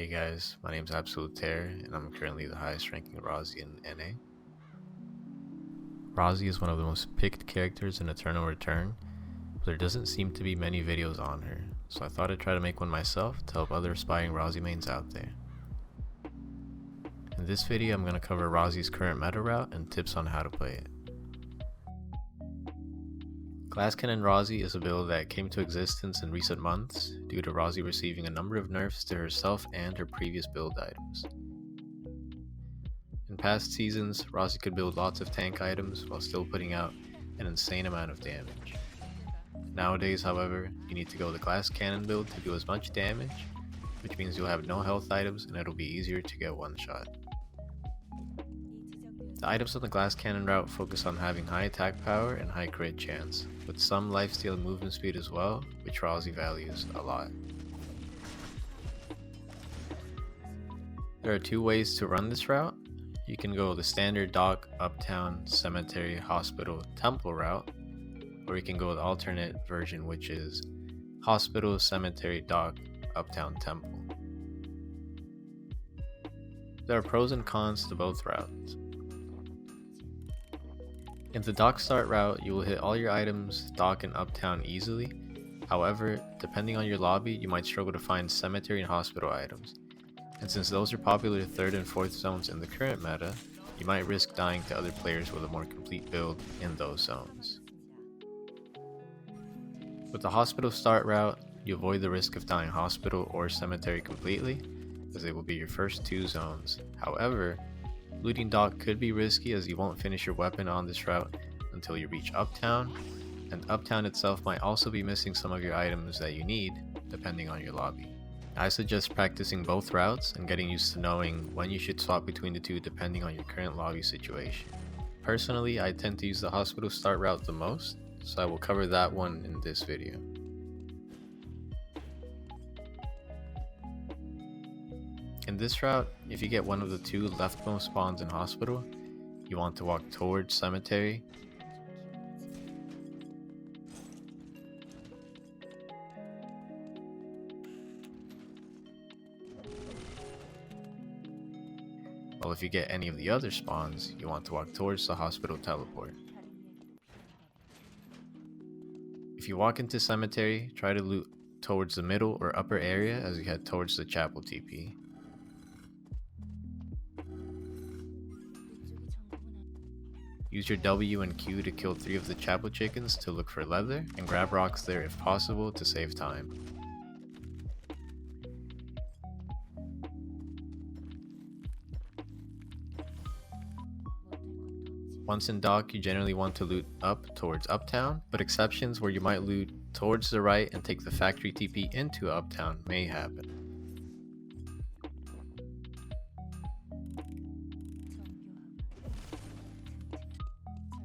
Hey guys, my name's Absolute Terror, and I'm currently the highest ranking Rozzi in NA. Rozzi is one of the most picked characters in Eternal Return, but there doesn't seem to be many videos on her, so I thought I'd try to make one myself to help other aspiring Rozzi mains out there. In this video I'm going to cover Rozzi's current meta route and tips on how to play it. Glass Cannon Rozzi is a build that came to existence in recent months due to Rozzi receiving a number of nerfs to herself and her previous build items. In past seasons, Rozzi could build lots of tank items while still putting out an insane amount of damage. Nowadays, however, you need to go the Glass Cannon build to do as much damage, which means you'll have no health items and it'll be easier to get one shot. The items on the Glass Cannon route focus on having high attack power and high crit chance, with some lifesteal and movement speed as well, which Rozzi values a lot. There are two ways to run this route. You can go the standard dock, uptown, cemetery, hospital, temple route, or you can go the alternate version, which is hospital, cemetery, dock, uptown, temple. There are pros and cons to both routes. In the dock start route, you will hit all your items dock and uptown easily. However, depending on your lobby, you might struggle to find cemetery and hospital items. And since those are popular 3rd and 4th zones in the current meta, you might risk dying to other players with a more complete build in those zones. With the hospital start route, you avoid the risk of dying hospital or cemetery completely, as they will be your first two zones. However, looting dock could be risky as you won't finish your weapon on this route until you reach uptown, and uptown itself might also be missing some of your items that you need depending on your lobby. I suggest practicing both routes and getting used to knowing when you should swap between the two depending on your current lobby situation. Personally, I tend to use the hospital start route the most, so I will cover that one in this video. In this route, if you get one of the two leftmost spawns in hospital, you want to walk towards cemetery. While if you get any of the other spawns, you want to walk towards the hospital teleport. If you walk into cemetery, try to loot towards the middle or upper area as you head towards the chapel TP. Use your W and Q to kill 3 of the chapel chickens to look for leather, and grab rocks there if possible to save time. Once in dock, you generally want to loot up towards uptown, but exceptions where you might loot towards the right and take the factory TP into uptown may happen.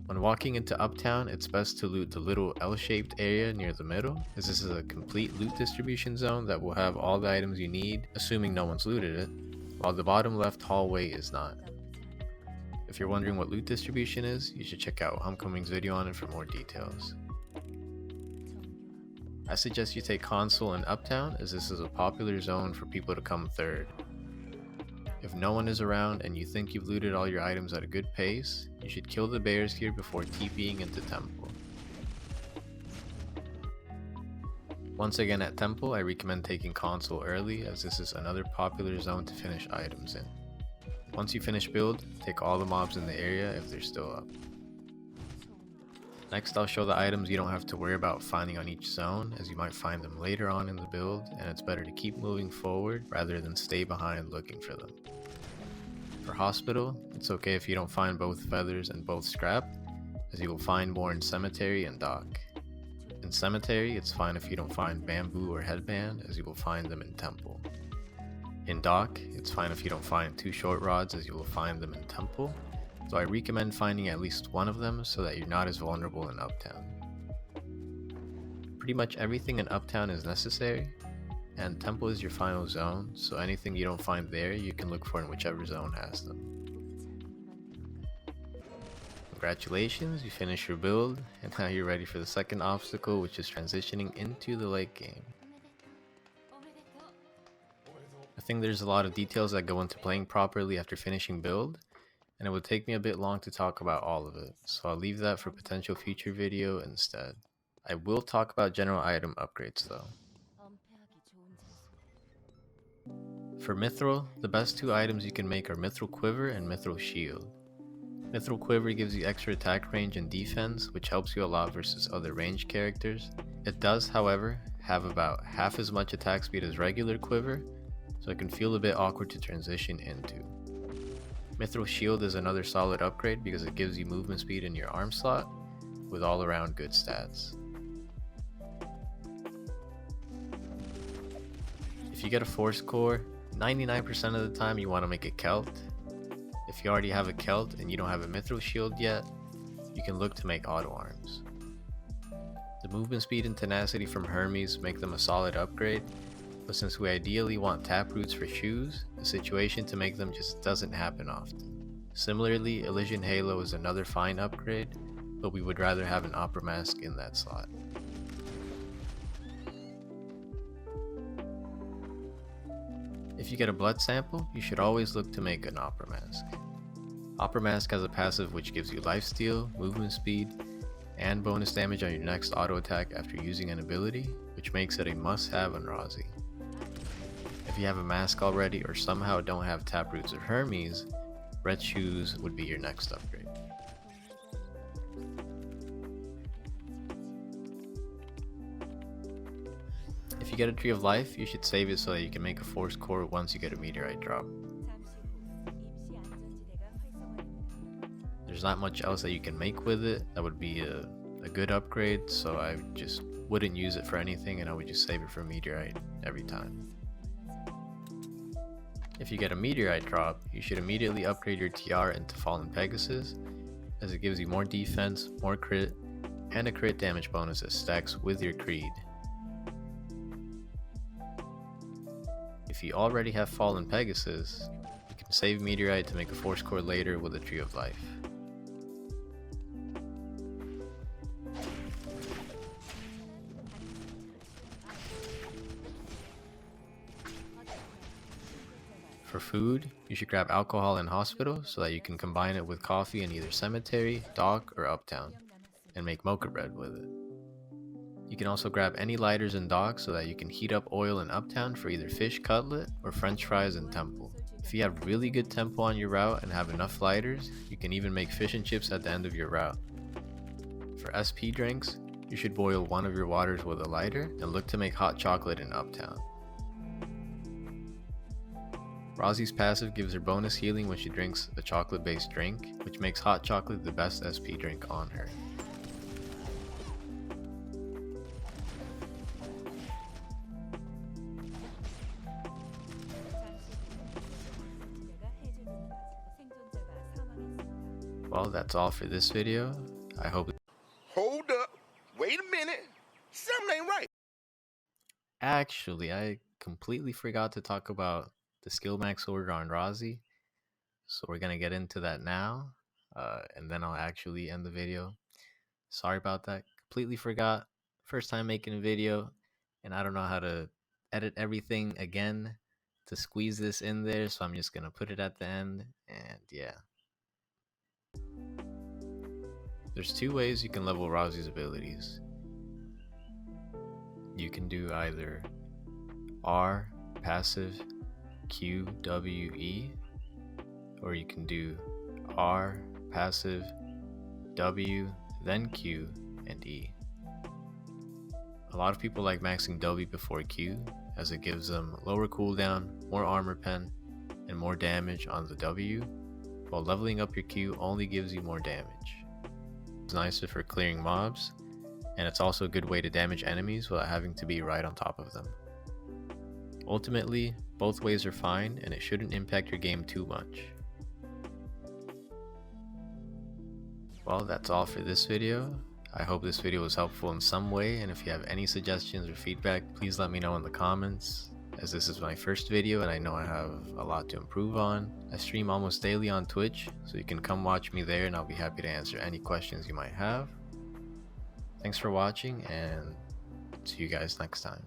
When walking into uptown, it's best to loot the little L-shaped area near the middle, as this is a complete loot distribution zone that will have all the items you need, assuming no one's looted it, while the bottom left hallway is not. If you're wondering what loot distribution is, you should check out Homecoming's video on it for more details. I suggest you take console and uptown, as this is a popular zone for people to come third. If no one is around and you think you've looted all your items at a good pace, you should kill the bears here before TPing into temple. Once again at temple, I recommend taking console early, as this is another popular zone to finish items in. Once you finish build, take all the mobs in the area if they're still up. Next, I'll show the items you don't have to worry about finding on each zone, as you might find them later on in the build, and it's better to keep moving forward rather than stay behind looking for them. For hospital, it's okay if you don't find both feathers and both scrap, as you will find more in cemetery and dock. In cemetery, it's fine if you don't find bamboo or headband, as you will find them in temple. In dock, it's fine if you don't find 2 short rods, as you will find them in temple, so I recommend finding at least one of them so that you're not as vulnerable in uptown. Pretty much everything in uptown is necessary, and temple is your final zone, so anything you don't find there you can look for in whichever zone has them. Congratulations, you finished your build, and now you're ready for the second obstacle, which is transitioning into the late game. I think there's a lot of details that go into playing properly after finishing build, and it would take me a bit long to talk about all of it, so I'll leave that for potential future video instead. I will talk about general item upgrades though. For Mithril, the best two items you can make are Mithril Quiver and Mithril Shield. Mithril Quiver gives you extra attack range and defense, which helps you a lot versus other ranged characters. It does, however, have about half as much attack speed as regular Quiver, so it can feel a bit awkward to transition into. Mithril Shield is another solid upgrade because it gives you movement speed in your arm slot, with all around good stats. If you get a Force Core, 99% of the time you want to make a Celt. If you already have a Celt and you don't have a Mithril Shield yet, you can look to make auto arms. The movement speed and tenacity from Hermes make them a solid upgrade, but since we ideally want taproots for shoes, the situation to make them just doesn't happen often. Similarly, Elysian Halo is another fine upgrade, but we would rather have an Opera Mask in that slot. If you get a blood sample, you should always look to make an Opera Mask. Opera Mask has a passive which gives you lifesteal, movement speed, and bonus damage on your next auto attack after using an ability, which makes it a must-have on Rozzi. If you have a mask already or somehow don't have Taproots or Hermes, Red Shoes would be your next upgrade. If you get a Tree of Life, you should save it so that you can make a Force Core once you get a Meteorite drop. There's not much else that you can make with it that would be a good upgrade, so I just wouldn't use it for anything and I would just save it for Meteorite every time. If you get a Meteorite drop, you should immediately upgrade your TR into Fallen Pegasus, as it gives you more defense, more crit, and a crit damage bonus that stacks with your Creed. If you already have Fallen Pegasus, you can save Meteorite to make a Force Core later with a Tree of Life. For food, you should grab alcohol in hospital so that you can combine it with coffee in either cemetery, dock, or uptown, and make mocha bread with it. You can also grab any lighters in dock so that you can heat up oil in uptown for either fish cutlet or french fries in temple. If you have really good tempo on your route and have enough lighters, you can even make fish and chips at the end of your route. For SP drinks, you should boil one of your waters with a lighter and look to make hot chocolate in uptown. Rozzi's passive gives her bonus healing when she drinks a chocolate-based drink, which makes hot chocolate the best SP drink on her. Well, that's all for this video. I hope. Hold up. Wait a minute. Something ain't right. Actually, I completely forgot to talk about the skill max order on Rozzi, so we're gonna get into that now, and then I'll actually end the video. Sorry about that, completely forgot. First time making a video, and I don't know how to edit everything again to squeeze this in there, so I'm just gonna put it at the end, and yeah. There's two ways you can level Rozzi's abilities. You can do either R, passive, Q, W, E, or you can do R, passive, W, then Q, and E. A lot of people like maxing W before Q, as it gives them lower cooldown, more armor pen, and more damage on the W, while leveling up your Q only gives you more damage. It's nicer for clearing mobs, and it's also a good way to damage enemies without having to be right on top of them. Ultimately, both ways are fine and it shouldn't impact your game too much. Well, that's all for this video. I hope this video was helpful in some way, and if you have any suggestions or feedback, please let me know in the comments, as this is my first video and I know I have a lot to improve on. I stream almost daily on Twitch, so you can come watch me there and I'll be happy to answer any questions you might have. Thanks for watching, and see you guys next time.